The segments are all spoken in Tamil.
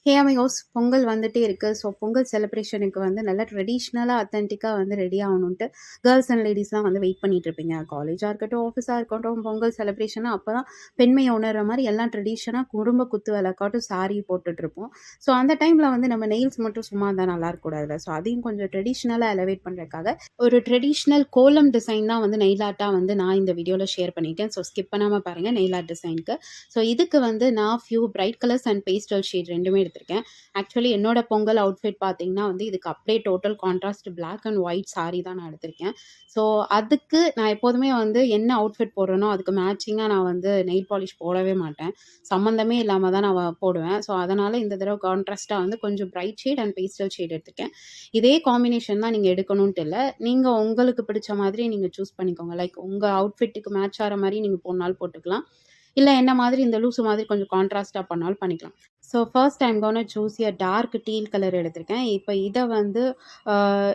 ஹே அமிகோஸ் பொங்கல் வந்துட்டே இருக்கு. ஸோ பொங்கல் செலிப்ரேஷனுக்கு வந்து நல்லா ட்ரெடிஷ்னலா, அத்தென்டிக்கா வந்து ரெடி ஆகணுன்ட்டு கேர்ள்ஸ் அண்ட் லேடீஸ்லாம் வந்து வெயிட் பண்ணிட்டு இருப்பீங்க. காலேஜா இருக்கட்டும், ஆஃபீஸா இருக்கட்டும், பொங்கல் செலிப்ரேஷனா அப்பதான் பெண்மையை உணர்ற மாரி எல்லாம் ட்ரெடிஷனா குடும்ப குத்து விளக்காட்டும் சாரி போட்டுட்ருப்போம். ஸோ அந்த டைம்ல வந்து நம்ம நெயில்ஸ் மட்டும் சும்மா இருந்தா நல்லா இருக்கக்கூடாதுல்ல. ஸோ அதையும் கொஞ்சம் ட்ரெடிஷ்னலா எலவேட் பண்றதுக்காக ஒரு ட்ரெடிஷ்னல் கோலம் டிசைன் தான் வந்து நெயில் ஆர்ட்டா வந்து நான் இந்த வீடியோல ஷேர் பண்ணியிருக்கேன். ஸோ ஸ்கிப் பண்ணாம பாருங்க நெயில் ஆர்ட் டிசைனுக்கு. ஸோ இதுக்கு வந்து நான் few bright colours and pastel shade 2மே எடுத்திருக்கேன். ஆக்சுவலி என்னோட பொங்கல் அவுட்ஃபிட் பார்த்தீங்கன்னா வந்து இதுக்கு அப்படியே total contrast black and white sari தான் நான் எடுத்திருக்கேன். ஸோ அதுக்கு நான் எப்போதுமே வந்து என்ன அவுட்ஃபிட் போடுறேனோ அதுக்கு மேட்சிங்காக நான் வந்து நெயில் பாலிஷ் போடவே மாட்டேன். சம்மந்தமே இல்லாமல் தான் நான் போடுவேன். ஸோ அதனால் இந்த தடவை கான்ட்ராஸ்ட்டாக வந்து கொஞ்சம் bright shade and pastel shade எடுத்திருக்கேன். இதே காம்பினேஷன் தான் நீங்கள் எடுக்கணுன்ட்டு இல்லை. நீங்கள் உங்களுக்கு பிடிச்ச மாதிரி நீங்கள் சூஸ் பண்ணிக்கோங்க. லைக் உங்கள் அவுட்ஃபிட்டுக்கு மேட்ச் ஆகிற மாதிரி நீங்கள் போடனாலும் போட்டுக்கலாம். இல்ல என்ன மாதிரி இந்த லூசு மாதிரி கொஞ்சம் கான்ட்ராஸ்ட்டா பண்ணாலும் பண்ணிக்கலாம். So first I'm gonna choose a dark teal colour எடுத்திருக்கேன். இப்ப இத வந்து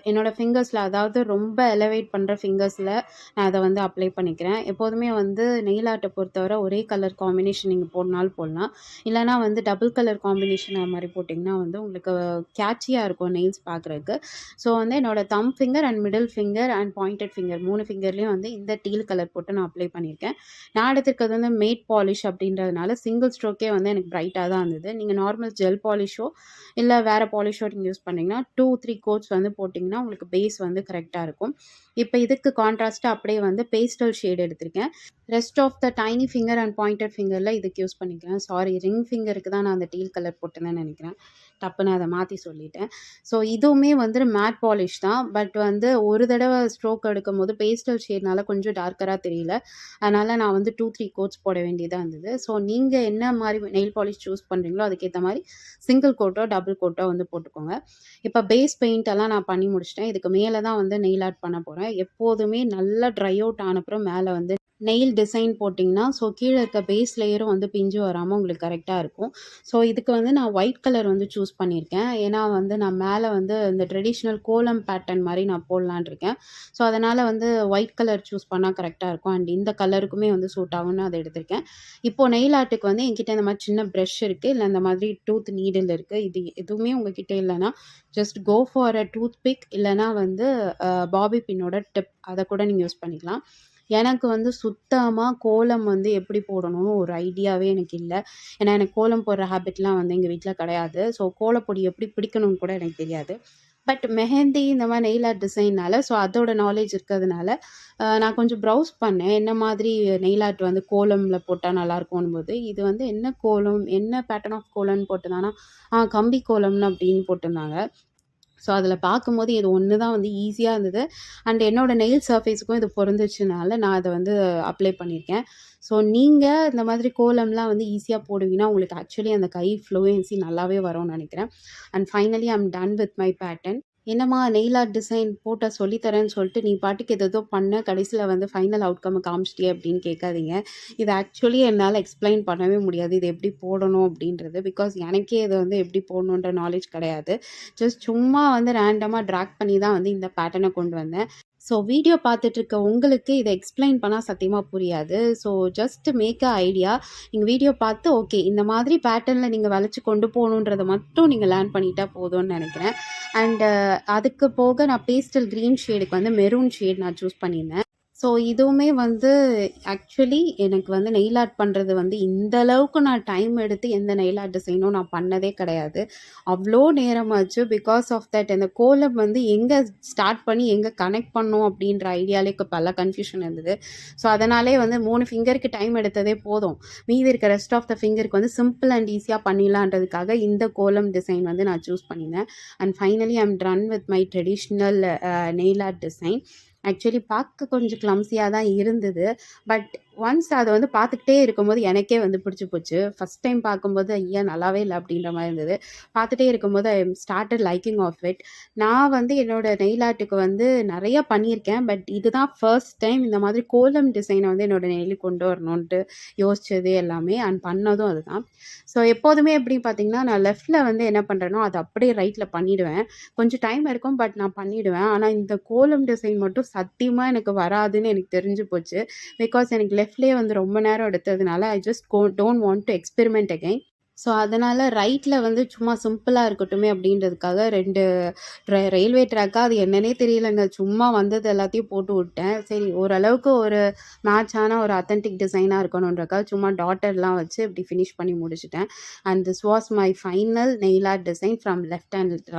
என்னோட ஃபிங்கர்ஸ்ல அதாவது ரொம்ப எலவேட் பண்ற ஃபிங்கர்ஸ்ல நான் அத வந்து அப்ளை பண்ணிக்கிறேன். எப்போதுமே வந்து நெயில் ஆர்ட்ட பொறுத்தவரை ஒரே கலர் காம்பினேஷன் நீங்க போடனாலும் போடலாம். இல்லன்னா வந்து டபுள் கலர் காம்பினேஷன் அது மாரி போட்டிங்கன்னா வந்து உங்களுக்கு கேட்சியா இருக்கும் நெயில்ஸ் பார்க்குறதுக்கு. ஸோ வந்து என்னோட தம் finger and middle finger and pointed finger 3 ஃபிங்கர்லயும் வந்து இந்த டீல் கலர் போட்டு நான் அப்ளை பண்ணியிருக்கேன். நான் எடுத்திருக்கிறது வந்து மேட் பாலிஷ் அப்படின்றதுனால சிங்கிள் ஸ்ட்ரோக்கே வந்து எனக்கு பிரைட்டாக தான் இருந்தது. நீங்கள் நார்மல் ஜெல் பாலிஷோ இல்லை வேறு பாலிஷோ நீங்கள் யூஸ் பண்ணிங்கன்னா 2-3 கோட்ஸ் வந்து போட்டிங்கன்னா உங்களுக்கு பேஸ் வந்து கரெக்டாக இருக்கும். இப்போ இதுக்கு கான்ட்ராஸ்ட்டாக அப்படியே வந்து பேஸ்டல் ஷேட் எடுத்திருக்கேன். Rest of the tiny finger and pointed ஃபிங்கரில் இதுக்கு யூஸ் பண்ணிக்கிறேன். சாரி, ரிங் ஃபிங்கருக்கு தான் நான் அந்த டீல் கலர் போட்டேன்னு நினைக்கிறேன். டப்புன்னு அதை மாற்றி சொல்லிட்டேன். ஸோ இதுவுமே வந்து மேட் பாலிஷ் தான். பட் வந்து ஒரு தடவை ஸ்ட்ரோக் எடுக்கும்போது பேஸ்டல் ஷேட்னால கொஞ்சம் டார்க்கராக தெரியல. அதனால் நான் வந்து 2-3 கோட்ஸ் போட வேண்டியதாக இருந்தது. ஸோ நீங்கள் என்ன மாதிரி நெயில் பாலிஷ் சூஸ் பண்ணுறீங்களோ அதுக்கேற்ற மாதிரி சிங்கிள் கோட்டோ டபுள் கோட்டோ வந்து போட்டுக்கோங்க. இப்போ பேஸ் பெயிண்ட் எல்லாம் நான் பண்ணி முடிச்சிட்டேன். இதுக்கு மேலே தான் வந்து நெயில் ஆர்ட் பண்ண போகிறேன். எப்போதுமே நல்லா ட்ரை அவுட் ஆனப்புறம் மேலே வந்து நெயில் டிசைன் போட்டிங்கன்னா ஸோ கீழே இருக்க பேஸ் லேயரும் வந்து பிஞ்சு வராமல் உங்களுக்கு கரெக்டாக இருக்கும். ஸோ இதுக்கு வந்து நான் ஒயிட் கலர் வந்து சூஸ் பண்ணியிருக்கேன். ஏன்னா வந்து நான் மேலே வந்து இந்த ட்ரெடிஷ்னல் கோலம் பேட்டர்ன் மாதிரி நான் போடலான் இருக்கேன். ஸோ அதனால் வந்து ஒயிட் கலர் சூஸ் பண்ணால் கரெக்டாக இருக்கும். அண்ட் இந்த கலருக்குமே வந்து சூட் ஆகும்னு அதை எடுத்திருக்கேன். இப்போது நெயில் ஆர்ட்டுக்கு வந்து என்கிட்ட இந்த மாதிரி சின்ன ப்ரஷ் இருக்குது, இல்லை இந்த மாதிரி டூத் நீடில் இருக்குது. இது எதுவுமே உங்ககிட்ட இல்லைன்னா just go for a tooth pick, இல்லைனா வந்து பாபி பின்னோட டிப் அதை கூட நீங்கள் யூஸ் பண்ணிக்கலாம். எனக்கு வந்து சுத்தமா கோலம் வந்து எப்படி போடணும்னு ஒரு ஐடியாவே எனக்கு இல்ல. ஏன்னா எனக்கு கோலம் போடுற ஹேபிட்லாம் வந்து எங்க வீட்ல கிடையாது. ஸோ கோலப்பொடி எப்படி பிடிக்கணும்னு கூட எனக்கு தெரியாது. பட் மெஹந்தி இந்த மாதிரி நெயில் ஆர்ட் டிசைன்னால ஸோ அதோட நாலேஜ் இருக்கிறதுனால நான் கொஞ்சம் ப்ரௌஸ் பண்ணேன். என்ன மாதிரி நெயில் ஆர்ட் வந்து கோலம்ல போட்டா நல்லாயிருக்கும்னும்போது, இது வந்து என்ன கோலம், என்ன பேட்டர்ன் ஆஃப் கோலம்னு போட்டிருந்தாங்கன்னா, கம்பி கோலம்னு அப்படின்னு போட்டிருந்தாங்க. ஸோ அதில பார்க்கும்போது இது ஒண்ணு தான் வந்து ஈஸியா இருந்தது. அண்ட் என்னோட நெயில் சர்ஃபேஸுக்கும் இது பொருந்துச்சுனால நான் அத வந்து அப்ளை பண்ணியிருக்கேன். ஸோ நீங்க இந்த மாதிரி கோலம்லாம் வந்து ஈஸியா போடுவீங்கன்னா, உங்களுக்கு ஆக்சுவலி அந்த கை ஃப்ளூயன்சி நல்லாவே வரும்னு நெனைக்கிறேன். And finally I am done with my pattern. என்னம்மா நெயில் ஆர்ட் டிசைன் போட்டா சொல்லி தரேன்னு சொல்லிட்டு, நீ பாட்டுக்கு ஏதேதோ பண்ண, கடைசில வந்து ஃபைனல் அவுட்கம் காமிச்சிட்டியே அப்படின்னு கேட்காதீங்க. இது ஆக்சுவலி என்னால எக்ஸ்ப்ளைன் பண்ணவே முடியாது. இது எப்படி போடணும் அப்படின்றது. பிகாஸ் எனக்கே இது வந்து எப்படி போடணுன்ற நாலேட்ஜ் கிடையாது. ஜஸ்ட் சும்மா வந்து ரேண்டமா ட்ராக் பண்ணி தான் வந்து இந்த பேட்டர்ன கொண்டு வந்தேன். ஸோ வீடியோ பார்த்துட்டு இருக்க உங்களுக்கு இத எக்ஸ்ப்ளைன் பண்ணா சத்தியமா புரியாது. So just make a idea. நீங்க வீடியோ பார்த்து ஓகே இந்த மாதிரி பேட்டர்ன்ல நீங்க வளைச்சு கொண்டு போகணுன்றத மட்டும் நீங்க லேர்ன் பண்ணிட்டா போதும்னு நெனைக்கிறேன். அண்ட் அதுக்கு போக நான் பேஸ்டல் கிரீன் ஷேடுக்கு வந்து மெரூன் ஷேட் நான் சூஸ் பண்ணியிருந்தேன். ஸோ இதுவுமே வந்து ஆக்சுவலி எனக்கு வந்து நெயில் ஆர்ட் பண்ணுறது வந்து இந்த அளவுக்கு நான் டைம் எடுத்து எந்த நெயில் ஆர்ட் டிசைனும் நான் பண்ணதே கிடையாது. அவ்வளோ நேரமாச்சு. பிகாஸ் ஆஃப் தட் இந்த கோலம் வந்து எங்கே ஸ்டார்ட் பண்ணி எங்கே கனெக்ட் பண்ணும் அப்படின்ற ஐடியாலே பல கன்ஃபியூஷன் இருந்தது. ஸோ அதனாலே வந்து 3 ஃபிங்கருக்கு டைம் எடுத்ததே போதும். மீதி இருக்க ரெஸ்ட் ஆஃப் த ஃபிங்கருக்கு வந்து சிம்பிள் அண்ட் ஈஸியாக பண்ணிடலான்றதுக்காக இந்த கோலம் டிசைன் வந்து நான் சூஸ் பண்ணியிருந்தேன். And finally I am done with my traditional nail art design. Actually பார்க்க கொஞ்சம் கிளம்ஸியா தான் இருந்தது. பட் ஒன்ஸ் அத வந்து பார்த்துக்கிட்டே இருக்கும்போது எனக்கே வந்து பிடிச்சு போச்சு. ஃபர்ஸ்ட் டைம் பார்க்கும்போது ஐயா நல்லாவே இல்ல அப்படின்ற மாரி இருந்தது. பார்த்துட்டே இருக்கும்போது ஐ ஸ்டார்ட்டட் லைக்கிங் ஆஃப் இட். நான் வந்து என்னோட நெயில் ஆர்ட்டுக்கு வந்து நெறைய பண்ணியிருக்கேன். பட் இதுதான் ஃபர்ஸ்ட் டைம் இந்த மாதிரி கோலம் டிசைன வந்து என்னோட நெயிலுக்கு கொண்டு வரணுன்ட்டு யோசிச்சது எல்லாமே அண்ட் பண்ணதும் அதுதான். ஸோ எப்போதுமே எப்படி பார்த்தீங்கன்னா, நான் லெஃப்ட்ல வந்து என்ன பண்றேனோ, அத அப்படியே ரைட்ல பண்ணிடுவேன். கொஞ்சம் டைம் எடுக்கும். பட் நான் பண்ணிடுவேன். ஆனா இந்த கோலம் டிசைன் மட்டும் சத்தியமா எனக்கு வராதுன்னு எனக்கு தெரிஞ்சு போச்சு. பிகாஸ் எனக்கு லெஃப்ட்லயே வந்து ரொம்ப நேரம் எடுத்ததுனால I just don't want to experiment again. So, அதனால ரைட்ல வந்து சும்மா சிம்பிளா இருக்கட்டுமே அப்படின்றதுக்காக 2 ரயில்வே ட்ராக்கா அது என்னன்னே தெரியலங்க. சும்மா வந்தது எல்லாத்தையும் போட்டு விட்டேன். சரி ஓரளவுக்கு ஒரு மேட்ச் ஆன ஒரு அத்தென்டிக் டிசைனா இருக்கணுன்றதுக்காக சும்மா டாட்டர்லாம் வச்சு இப்படி ஃபினிஷ் பண்ணி முடிச்சுட்டேன். And this was my final nail art design from left hand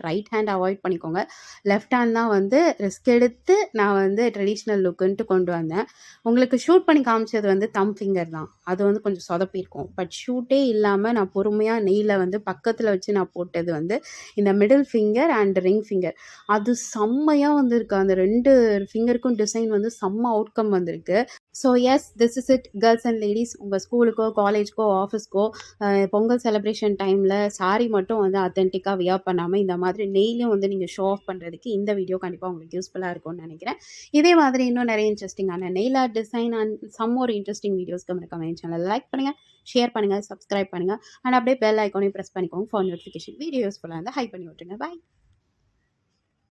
right hand avoid பண்ணிக்கோங்க. லெஃப்ட் ஹேண்ட் தான் வந்து ரிஸ்க் எடுத்து நான் வந்து ட்ரெடிஷ்னல் லுக்குன்ட்டு கொண்டு வந்தேன். உங்களுக்கு ஷூட் பண்ணி காமிச்சது வந்து தம் ஃபிங்கர் தான். அது வந்து கொஞ்சம் சொதப்பியிருக்கும். பட் ஷூட்டே இல்லாம நான் பொறுமையா நெயில வந்து பக்கத்துல வச்சு நான் போட்டது வந்து இந்த middle finger and ring finger. அது செம்மையா வந்திருக்கு. அந்த 2 ஃபிங்கருக்கும் டிசைன் வந்து செம்ம அவுட்கம் வந்திருக்கு. So yes, this is it girls and ladies. உங்க ஸ்கூலுக்கோ, காலேஜ்க்கோ, ஆஃபீஸ்க்கோ பொங்கல் செலிப்ரேஷன் டைம்ல சாரி மட்டும் வந்து அத்தென்டிக்கா வியர் பண்ணாம, இந்த மாதிரி நெயிலும் வந்து நீங்க ஷோ ஆஃப் பண்றதுக்கு இந்த வீடியோ கண்டிப்பா உங்களுக்கு யூஸ்ஃபுல்லா இருக்கும்னு நெனைக்கிறேன். இதே மாதிரி இன்னும் நெறைய இன்ட்ரெஸ்டிங்கான nail art design and some more interesting வீடியோஸ்க்கு மறக்காம என் சேனலை லைக் பண்ணுங்க, ஷேர் பண்ணுங்க, சப்ஸ்கிரைப் பண்ணுங்க. அண்ட் அப்படியே பெல் ஐகானையும் பிரஸ் பண்ணிக்கோங்க ஃபார் நோட்டிஃபிகேஷன். வீடியோ யூஸ்ஃபுல்லா இருந்தா ஹைப் பண்ணி விட்டுருங்க. பாய்.